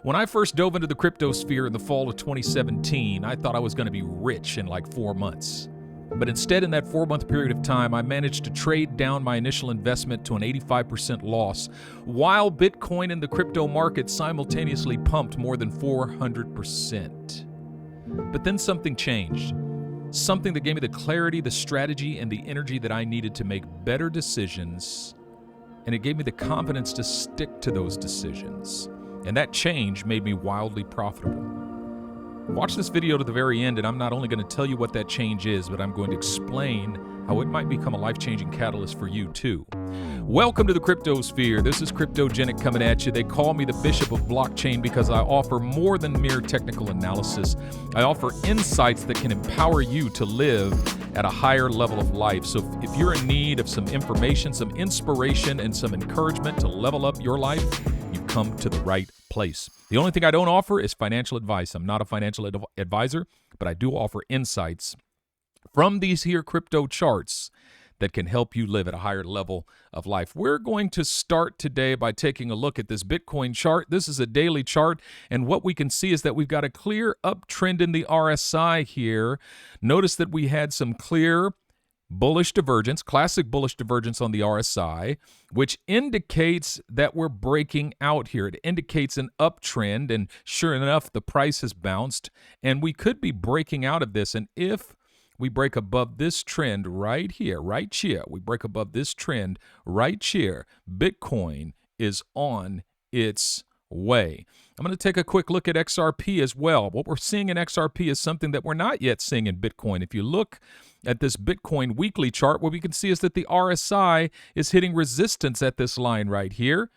When I first dove into the crypto sphere in the fall of 2017, I thought I was going to be rich in like 4 months. But instead, in that 4-month period of time, I managed to trade down my initial investment to an 85% loss, while Bitcoin and the crypto market simultaneously pumped more than 400%. But then something changed. Something that gave me the clarity, the strategy, and the energy that I needed to make better decisions. And it gave me the confidence to stick to those decisions. And that change made me wildly profitable. Watch this video to the very end, and I'm not only going to tell you what that change is, but I'm going to explain how it might become a life-changing catalyst for you too. Welcome to the Cryptosphere. This is Cryptogenic coming at you. They call me the Bishop of Blockchain because I offer more than mere technical analysis. I offer insights that can empower you to live at a higher level of life. So if you're in need of some information, some inspiration, and some encouragement to level up your life, you've come to the right place. The only thing I don't offer is financial advice. I'm not a financial advisor, but I do offer insights from these here crypto charts that can help you live at a higher level of life. We're going to start today by taking a look at this Bitcoin chart. This is a daily chart, and what we can see is that we've got a clear uptrend in the RSI here. Notice that we had some clear bullish divergence, classic bullish divergence on the RSI, which indicates that we're breaking out here. It indicates an uptrend, and sure enough, the price has bounced, and we could be breaking out of this. And if we break above this trend right here, we break above this trend right here, Bitcoin is on its way. I'm going to take a quick look at XRP as well. What we're seeing in XRP is something that we're not yet seeing in Bitcoin. If you look at this Bitcoin weekly chart, what we can see is that the RSI is hitting resistance at this line right here.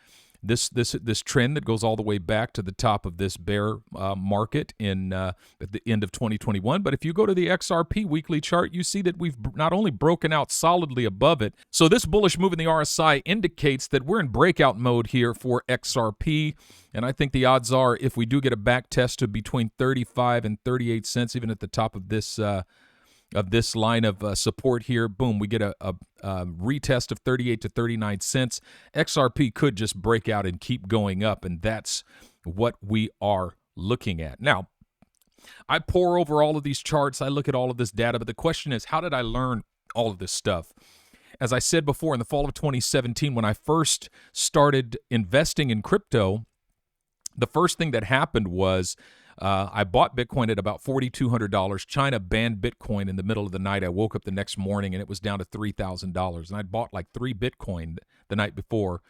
This trend that goes all the way back to the top of this bear market at the end of 2021. But if you go to the XRP weekly chart, you see that we've not only broken out solidly above it. So this bullish move in the RSI indicates that we're in breakout mode here for XRP. And I think the odds are if we do get a back test to between 35 and 38 cents, even at the top of this line of support here, boom, we get a retest of 38 to 39 cents. XRP could just break out and keep going up, and that's what we are looking at. Now, I pore over all of these charts, I look at all of this data, but the question is, how did I learn all of this stuff? As I said before, in the fall of 2017, when I first started investing in crypto, the first thing that happened was I bought Bitcoin at about $4,200. China banned Bitcoin in the middle of the night. I woke up the next morning and it was down to $3,000. And I'd bought like 3 Bitcoin the night before,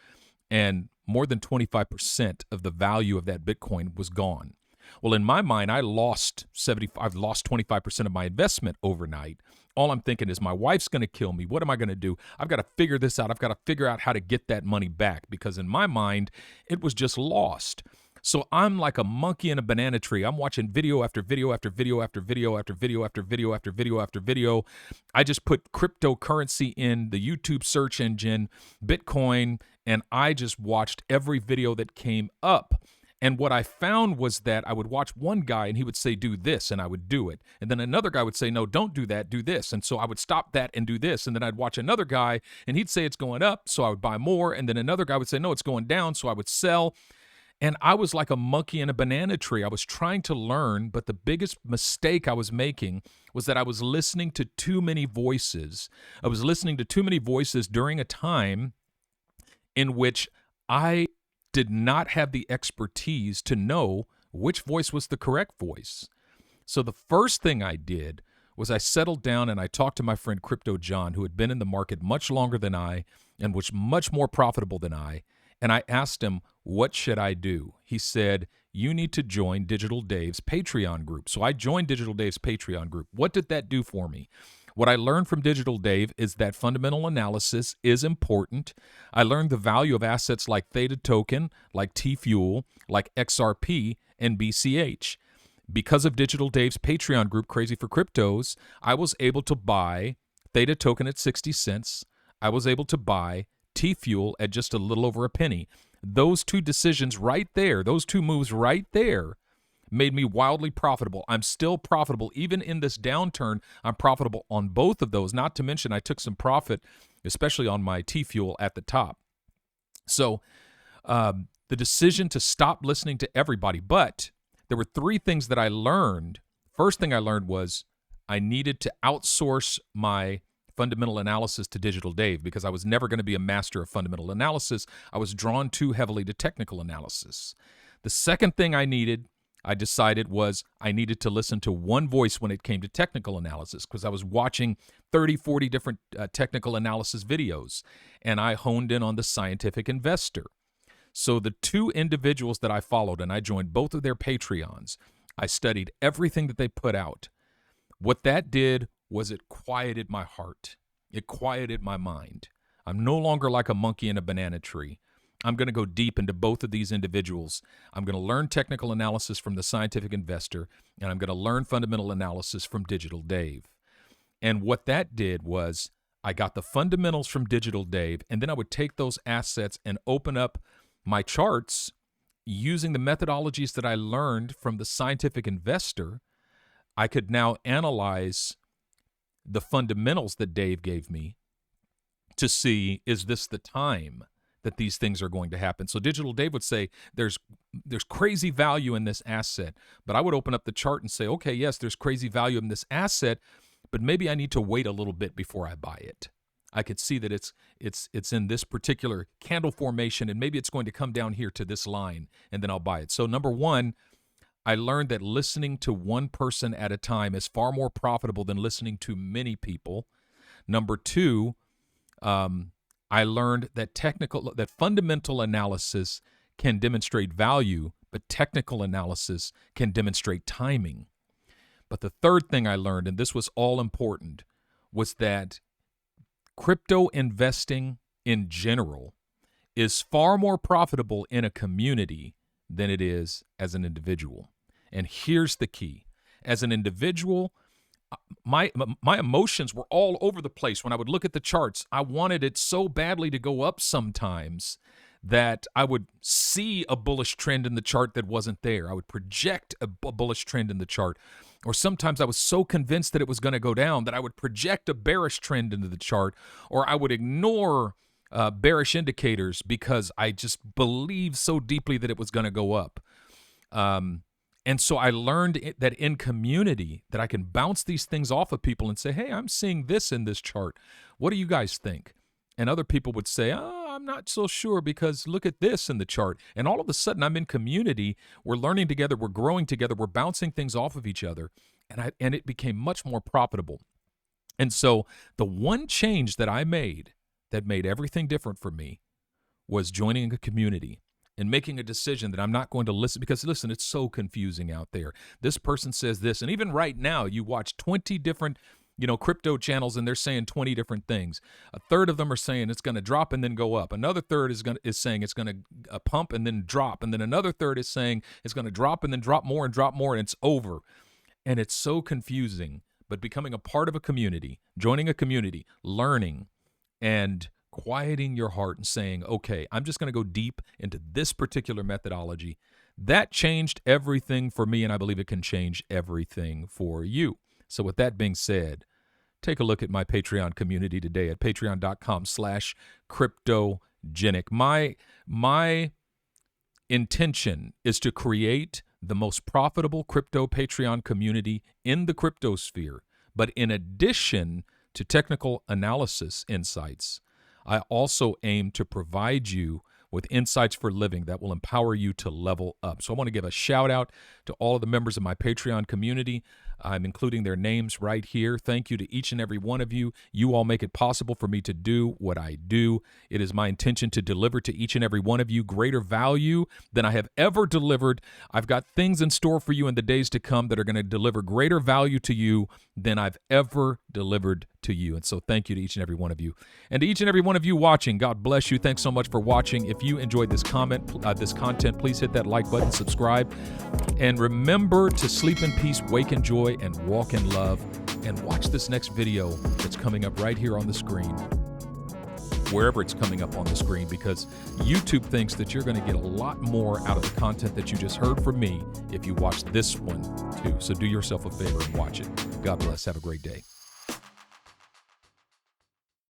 and more than 25% of the value of that Bitcoin was gone. Well, in my mind, I've lost 25% of my investment overnight. All I'm thinking is my wife's going to kill me. What am I going to do? I've got to figure this out. I've got to figure out how to get that money back, because in my mind, it was just lost. So I'm like a monkey in a banana tree. I'm watching video after video after video after video after video after video after video after video. I just put cryptocurrency in the YouTube search engine, Bitcoin, and I just watched every video that came up. And what I found was that I would watch one guy and he would say, do this, and I would do it. And then another guy would say, no, don't do that, do this. And so I would stop that and do this. And then I'd watch another guy and he'd say it's going up, so I would buy more. And then another guy would say, no, it's going down, so I would sell. And I was like a monkey in a banana tree. I was trying to learn, but the biggest mistake I was making was that I was listening to too many voices. I was listening to too many voices during a time in which I did not have the expertise to know which voice was the correct voice. So the first thing I did was I settled down and I talked to my friend Crypto John, who had been in the market much longer than I and was much more profitable than I. And I asked him, what should I do? He said, you need to join Digital Dave's Patreon group. So I joined Digital Dave's Patreon group. What did that do for me? What I learned from Digital Dave is that fundamental analysis is important. I learned the value of assets like Theta Token, like T-Fuel, like XRP, and BCH. Because of Digital Dave's Patreon group, Crazy for Cryptos, I was able to buy Theta Token at 60 cents. I was able to buy T-Fuel at just a little over a penny. Those two decisions right there, those two moves right there made me wildly profitable. I'm still profitable. Even in this downturn, I'm profitable on both of those. Not to mention I took some profit, especially on my T-Fuel at the top. So the decision to stop listening to everybody. But there were three things that I learned. First thing I learned was I needed to outsource my fundamental analysis to Digital Dave because I was never going to be a master of fundamental analysis. I was drawn too heavily to technical analysis. The second thing I decided was I needed to listen to one voice when it came to technical analysis because I was watching 30, 40 different technical analysis videos, and I honed in on the Scientific Investor. So the two individuals that I followed, and I joined both of their Patreons, I studied everything that they put out. What that did was it quieted my heart. It quieted my mind. I'm no longer like a monkey in a banana tree. I'm going to go deep into both of these individuals. I'm going to learn technical analysis from the Scientific Investor, and I'm going to learn fundamental analysis from Digital Dave. And what that did was I got the fundamentals from Digital Dave, and then I would take those assets and open up my charts using the methodologies that I learned from the Scientific Investor. I could now analyze the fundamentals that Dave gave me to see, is this the time that these things are going to happen? So Digital Dave would say, there's crazy value in this asset. But I would open up the chart and say, okay, yes, there's crazy value in this asset, but maybe I need to wait a little bit before I buy it. I could see that it's in this particular candle formation, and maybe it's going to come down here to this line, and then I'll buy it. So number one, I learned that listening to one person at a time is far more profitable than listening to many people. Number two, I learned that fundamental analysis can demonstrate value, but technical analysis can demonstrate timing. But the third thing I learned, and this was all important, was that crypto investing in general is far more profitable in a community than it is as an individual. And here's the key. As an individual, my emotions were all over the place when I would look at the charts. I wanted it so badly to go up sometimes that I would see a bullish trend in the chart that wasn't there. I would project a bullish trend in the chart. Or sometimes I was so convinced that it was going to go down that I would project a bearish trend into the chart, or I would ignore bearish indicators because I just believed so deeply that it was going to go up. And so I learned that in community that I can bounce these things off of people and say, hey, I'm seeing this in this chart. What do you guys think? And other people would say, I'm not so sure because look at this in the chart. And all of a sudden I'm in community. We're learning together. We're growing together. We're bouncing things off of each other. And it became much more profitable. And so the one change that I made that made everything different for me was joining a community and making a decision that I'm not going to listen, because listen, it's so confusing out there. This person says this, and even right now you watch 20 different crypto channels, and they're saying 20 different things. A third of them are saying it's going to drop and then go up. Another third is saying it's going to pump and then drop. And then another third is saying it's going to drop and then drop more, and it's over. And it's so confusing. But becoming a part of a community, joining a community, learning, and quieting your heart and saying, okay, I'm just going to go deep into this particular methodology. That changed everything for me, and I believe it can change everything for you. So with that being said, take a look at my Patreon community today at patreon.com/cryptogenic. My intention is to create the most profitable crypto Patreon community in the cryptosphere. But in addition to technical analysis insights, I also aim to provide you with insights for living that will empower you to level up. So I want to give a shout out to all of the members of my Patreon community. I'm including their names right here. Thank you to each and every one of you. You all make it possible for me to do what I do. It is my intention to deliver to each and every one of you greater value than I have ever delivered. I've got things in store for you in the days to come that are going to deliver greater value to you than I've ever delivered to you. And so thank you to each and every one of you. And to each and every one of you watching, God bless you. Thanks so much for watching. If you enjoyed this content, please hit that like button, subscribe, and remember to sleep in peace, wake in joy, and walk in love. And watch this next video that's coming up right here on the screen, wherever it's coming up on the screen, because YouTube thinks that you're going to get a lot more out of the content that you just heard from me if you watch this one too. So do yourself a favor and watch it. God bless. Have a great day.